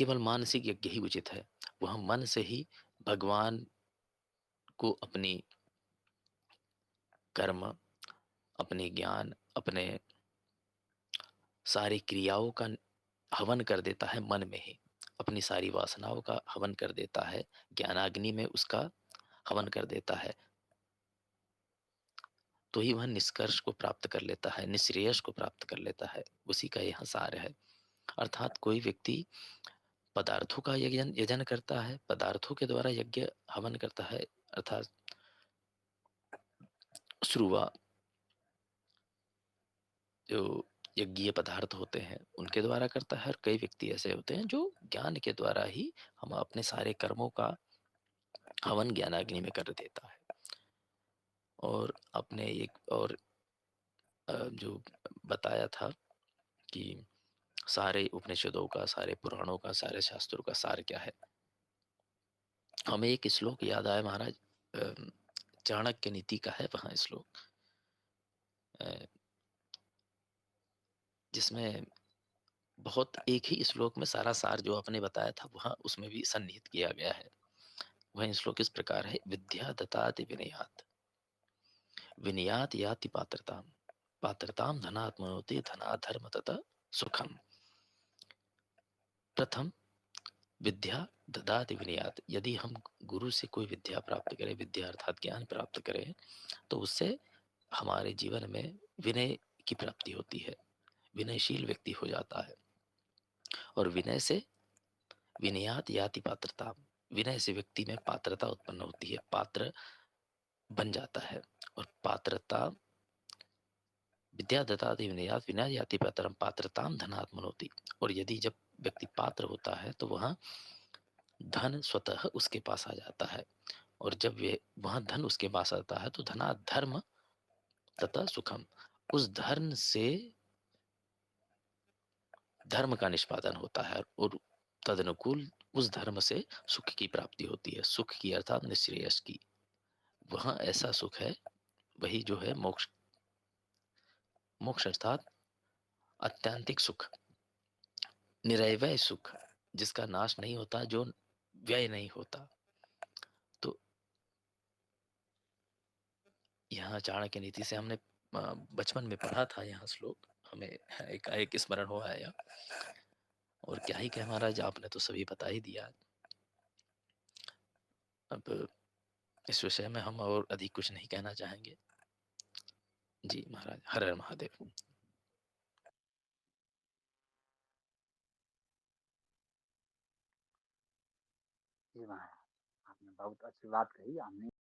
केवल मानसिक यज्ञ ही उचित है। वह मन से ही भगवान को अपनी कर्म, अपने ज्ञान, अपने सारी क्रियाओं का हवन कर देता है मन में ही। अपनी सारी वासनाओं का हवन कर देता है, ज्ञानाग्नि में उसका हवन कर देता है। तो ही वह निष्कर्ष को प्राप्त कर लेता है, निःश्रेयस को प्राप्त कर लेता है। उसी का यह सार है। अर्थात कोई व्यक्ति पदार्थों का यजन यजन करता है, पदार्थों के द्वारा यज्ञ हवन करता है, अर्थात श्रुवा जो यज्ञीय पदार्थ होते हैं उनके द्वारा करता है। और कई व्यक्ति ऐसे होते हैं जो ज्ञान के द्वारा ही हम अपने सारे कर्मों का हवन ज्ञानाग्नि में कर देता है। और अपने एक और जो बताया था कि सारे उपनिषदों का, सारे पुराणों का, सारे शास्त्रों का सार क्या है। हमें एक श्लोक याद आया महाराज, चाणक्य नीति का है वहाँ श्लोक, अ, जिसमें बहुत एक ही श्लोक में सारा सार जो आपने बताया था वहाँ उसमें भी सन्निहित किया गया है। वह श्लोक इस प्रकार है, विद्या दत्ताति विनयात, विनयात याति पात्रताम, पात्रताम धनात्मनोति, धनात् धर्म तथा सुखम। प्रथम विद्या ददाति विनयात, यदि हम गुरु से कोई विद्या प्राप्त करें, विद्या अर्थात ज्ञान प्राप्त करें, तो उससे हमारे जीवन में विनय की प्राप्ति होती है, विनयशील व्यक्ति हो जाता है। और विनय से विनयात याति पात्रता, विनय से व्यक्ति में पात्रता उत्पन्न होती है, पात्र बन जाता है। और पात्रता विद्या दत्ताति विनयात, विनय याति पात्रम, पात्रताम धनात्मनोति। और यदि जब व्यक्ति पात्र होता है तो वह धन स्वतः उसके पास आ जाता है। और जब वे वहां धन उसके पास आता है तो धना धर्म तथा सुखम, उस धर्म से धर्म का निष्पादन होता है और तदनुकूल उस धर्म से सुख की प्राप्ति होती है। सुख की अर्थात निश्रेयस की। वहां ऐसा सुख है, वही जो है मोक्ष। मोक्ष अर्थात अत्यंतिक सुख, निरवय सुख, जिसका नाश नहीं होता, जो व्यय नहीं होता। तो यहाँ चाणक्य नीति से हमने बचपन में पढ़ा था यहाँ श्लोक, हमें एक स्मरण हो आया। और क्या ही कहे महाराज, आपने तो सभी बता ही दिया। अब इस विषय में हम और अधिक कुछ नहीं कहना चाहेंगे। जी महाराज, हर हर महादेव। जी महाराज, आपने बहुत अच्छी बात कही। हमने